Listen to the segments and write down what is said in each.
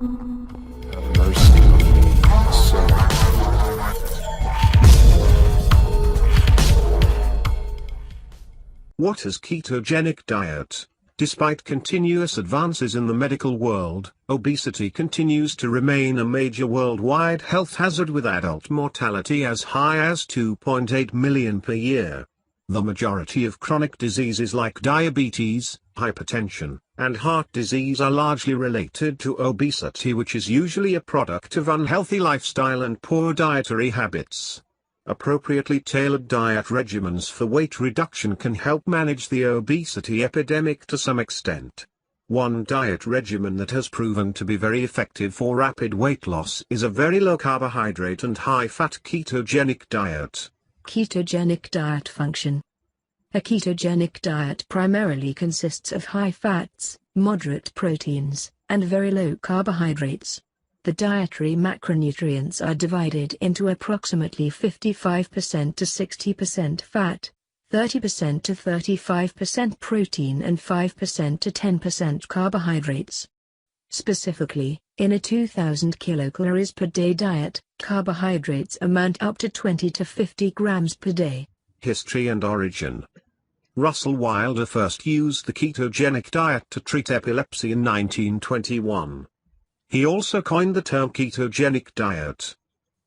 Have mercy on me, a sinner. What is ketogenic diet? Despite continuous advances in the medical world, obesity continues to remain a major worldwide health hazard with adult mortality as high as 2.8 million per year. The majority of chronic diseases like diabetes, hypertension, and heart disease are largely related to obesity, which is usually a product of unhealthy lifestyle and poor dietary habits. Appropriately tailored diet regimens for weight reduction can help manage the obesity epidemic to some extent. One diet regimen that has proven to be very effective for rapid weight loss is a very low-carbohydrate and high-fat ketogenic diet. Ketogenic diet function. A ketogenic diet primarily consists of high fats, moderate proteins, and very low carbohydrates. The dietary macronutrients are divided into approximately 55% to 60% fat, 30% to 35% protein and 5% to 10% carbohydrates. Specifically, in a 2000 kilocalories per day diet, carbohydrates amount up to 20 to 50 grams per day. History and origin. Russell Wilder first used the ketogenic diet to treat epilepsy in 1921. He also coined the term ketogenic diet.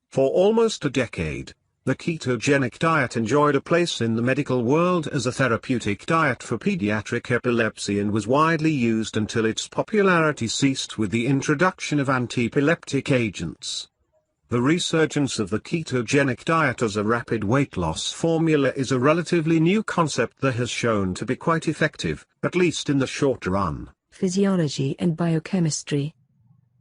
For almost a decade, the ketogenic diet enjoyed a place in the medical world as a therapeutic diet for pediatric epilepsy and was widely used until its popularity ceased with the introduction of anti-epileptic agents. The resurgence of the ketogenic diet as a rapid weight loss formula is a relatively new concept that has shown to be quite effective, at least in the short run. Physiology and biochemistry.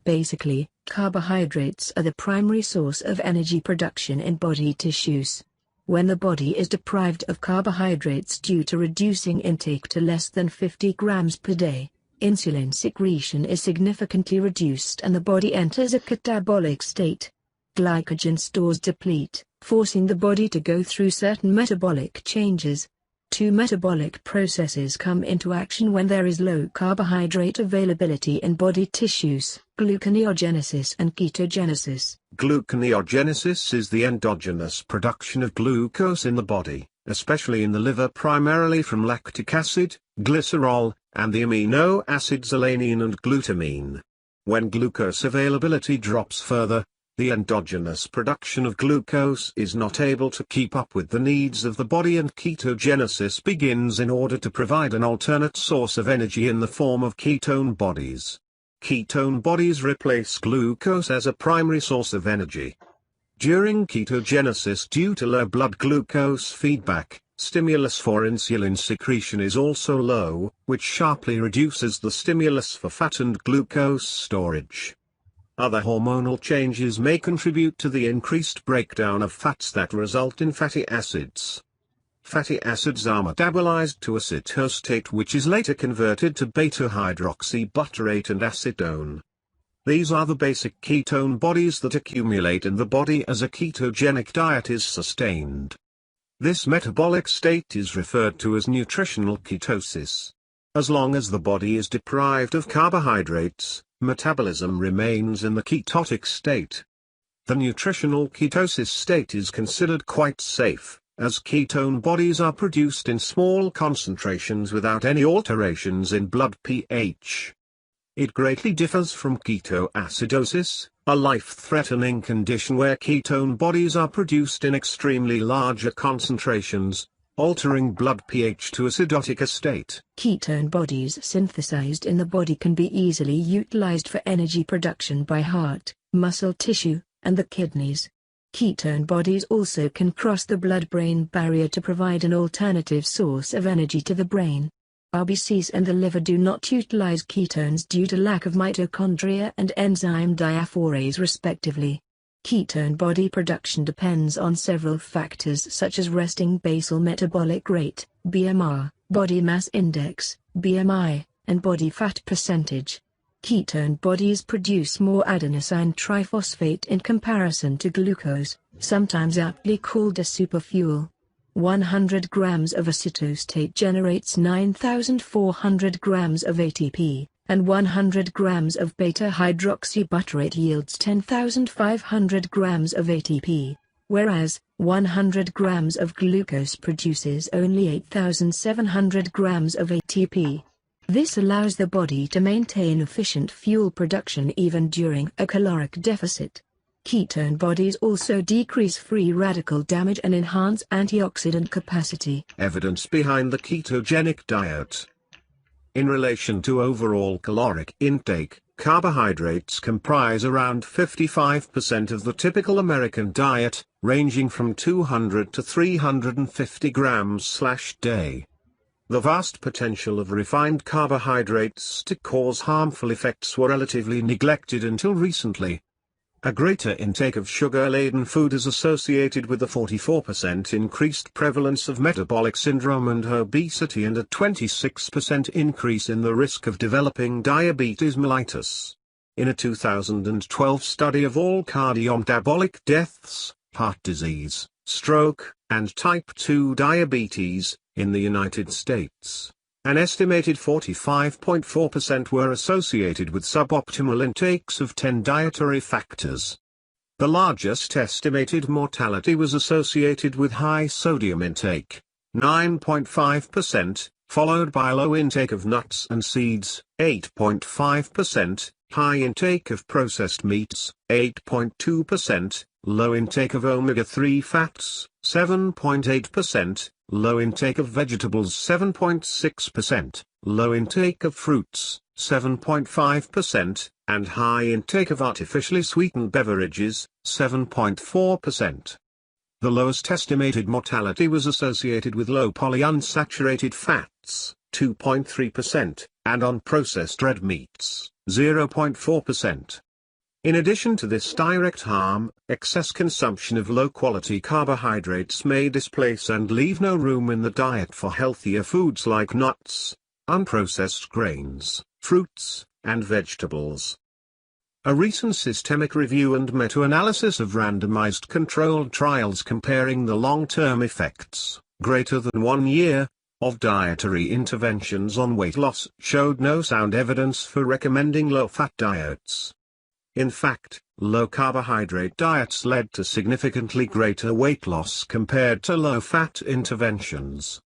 Basically, carbohydrates are the primary source of energy production in body tissues. When the body is deprived of carbohydrates due to reducing intake to less than 50 grams per day, insulin secretion is significantly reduced and the body enters a catabolic state. Glycogen stores deplete, forcing the body to go through certain metabolic changes. Two metabolic processes come into action when there is low carbohydrate availability in body tissues: gluconeogenesis and ketogenesis. Gluconeogenesis is the endogenous production of glucose in the body, especially in the liver, primarily from lactic acid, glycerol, and the amino acids alanine and glutamine. When glucose availability drops further, the endogenous production of glucose is not able to keep up with the needs of the body, and ketogenesis begins in order to provide an alternate source of energy in the form of ketone bodies. Ketone bodies replace glucose as a primary source of energy. During ketogenesis, due to low blood glucose feedback, stimulus for insulin secretion is also low, which sharply reduces the stimulus for fat and glucose storage. Other hormonal changes may contribute to the increased breakdown of fats that result in fatty acids. Fatty acids are metabolized to acetostate, which is later converted to beta-hydroxybutyrate and acetone. These are the basic ketone bodies that accumulate in the body as a ketogenic diet is sustained. This metabolic state is referred to as nutritional ketosis. As long as the body is deprived of carbohydrates, metabolism remains in the ketotic state. The nutritional ketosis state is considered quite safe, as ketone bodies are produced in small concentrations without any alterations in blood pH. It greatly differs from ketoacidosis, a life-threatening condition where ketone bodies are produced in extremely larger concentrations, altering blood pH to acidotic a state. Ketone bodies synthesized in the body can be easily utilized for energy production by heart, muscle tissue, and the kidneys. Ketone bodies also can cross the blood-brain barrier to provide an alternative source of energy to the brain. RBCs and the liver do not utilize ketones due to lack of mitochondria and enzyme diaphorase respectively. Ketone body production depends on several factors such as resting basal metabolic rate, BMR, body mass index, BMI, and body fat percentage. Ketone bodies produce more adenosine triphosphate in comparison to glucose, sometimes aptly called a superfuel. 100 grams of acetostate generates 9,400 grams of ATP, and 100 grams of beta-hydroxybutyrate yields 10,500 grams of ATP, whereas 100 grams of glucose produces only 8,700 grams of ATP. This allows the body to maintain efficient fuel production even during a caloric deficit. Ketone bodies also decrease free radical damage and enhance antioxidant capacity. Evidence behind the ketogenic diet. In relation to overall caloric intake, carbohydrates comprise around 55% of the typical American diet, ranging from 200 to 350 grams/day. The vast potential of refined carbohydrates to cause harmful effects were relatively neglected until recently. A greater intake of sugar-laden food is associated with a 44% increased prevalence of metabolic syndrome and obesity and a 26% increase in the risk of developing diabetes mellitus. In a 2012 study of all cardiometabolic deaths, heart disease, stroke, and type 2 diabetes, in the United States, an estimated 45.4% were associated with suboptimal intakes of 10 dietary factors. The largest estimated mortality was associated with high sodium intake, 9.5%, followed by low intake of nuts and seeds, 8.5%, high intake of processed meats, 8.2%, low intake of omega-3 fats, 7.8%, low intake of vegetables 7.6%, low intake of fruits, 7.5%, and high intake of artificially sweetened beverages, 7.4%. The lowest estimated mortality was associated with low polyunsaturated fats, 2.3%, and unprocessed red meats, 0.4%. In addition to this direct harm, excess consumption of low-quality carbohydrates may displace and leave no room in the diet for healthier foods like nuts, unprocessed grains, fruits, and vegetables. A recent systemic review and meta-analysis of randomized controlled trials comparing the long-term effects, greater than 1 year, of dietary interventions on weight loss showed no sound evidence for recommending low-fat diets. In fact, low-carbohydrate diets led to significantly greater weight loss compared to low-fat interventions.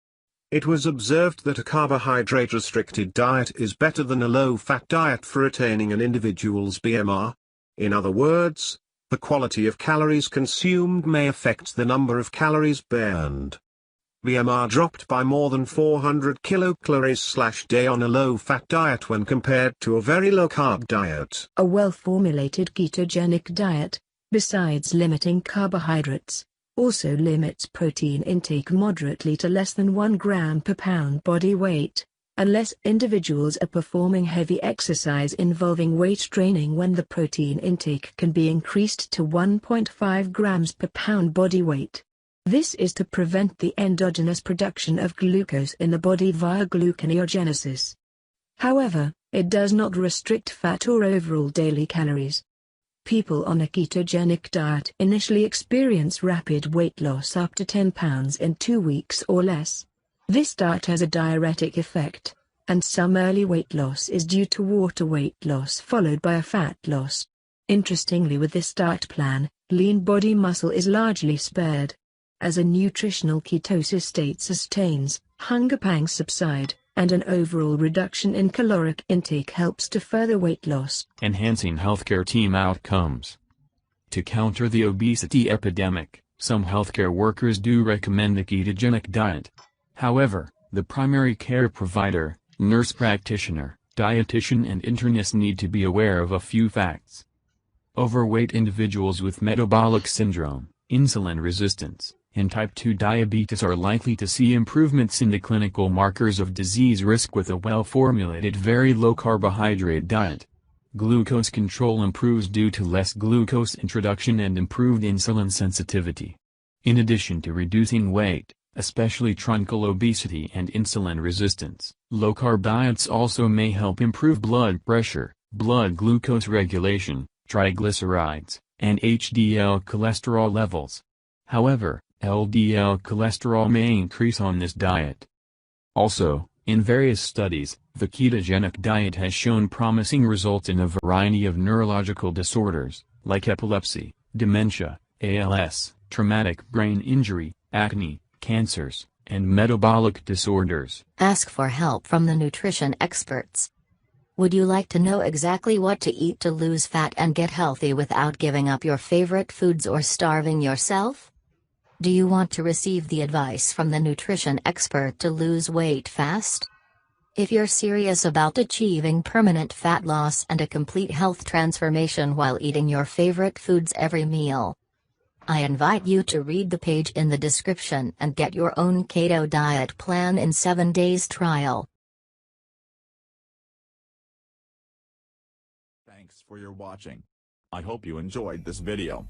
It was observed that a carbohydrate-restricted diet is better than a low-fat diet for attaining an individual's BMR. In other words, the quality of calories consumed may affect the number of calories burned. BMR dropped by more than 400 kilocalories/day on a low-fat diet when compared to a very low-carb diet. A well-formulated ketogenic diet, besides limiting carbohydrates, also limits protein intake moderately to less than 1 gram per pound body weight, unless individuals are performing heavy exercise involving weight training, when the protein intake can be increased to 1.5 grams per pound body weight. This is to prevent the endogenous production of glucose in the body via gluconeogenesis. However, it does not restrict fat or overall daily calories. People on a ketogenic diet initially experience rapid weight loss up to 10 pounds in 2 weeks or less. This diet has a diuretic effect, and some early weight loss is due to water weight loss followed by a fat loss. Interestingly, with this diet plan, lean body muscle is largely spared. As a nutritional ketosis state sustains, hunger pangs subside, and an overall reduction in caloric intake helps to further weight loss. Enhancing healthcare team outcomes. To counter the obesity epidemic, some healthcare workers do recommend the ketogenic diet. However, the primary care provider, nurse practitioner, dietitian and internist need to be aware of a few facts. Overweight individuals with metabolic syndrome, insulin resistance, and type 2 diabetes are likely to see improvements in the clinical markers of disease risk with a well-formulated very low-carbohydrate diet. Glucose control improves due to less glucose introduction and improved insulin sensitivity. In addition to reducing weight, especially truncal obesity and insulin resistance, low-carb diets also may help improve blood pressure, blood glucose regulation, triglycerides, and HDL cholesterol levels. However, LDL cholesterol may increase on this diet. Also, In various studies, the ketogenic diet has shown promising results in a variety of neurological disorders, like epilepsy, dementia, ALS, traumatic brain injury, acne, cancers, and metabolic disorders. Ask for help from the nutrition experts. Would you like to know exactly what to eat to lose fat and get healthy without giving up your favorite foods or starving yourself? Do you want to receive the advice from the nutrition expert to lose weight fast? If you're serious about achieving permanent fat loss and a complete health transformation while eating your favorite foods every meal, I invite you to read the page in the description and get your own keto diet plan in 7 days trial. Thanks for your watching. I hope you enjoyed this video.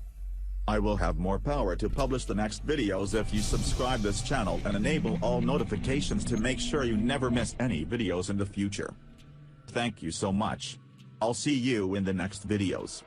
I will have more power to publish the next videos if you subscribe this channel and enable all notifications to make sure you never miss any videos in the future. Thank you so much. I'll see you in the next videos.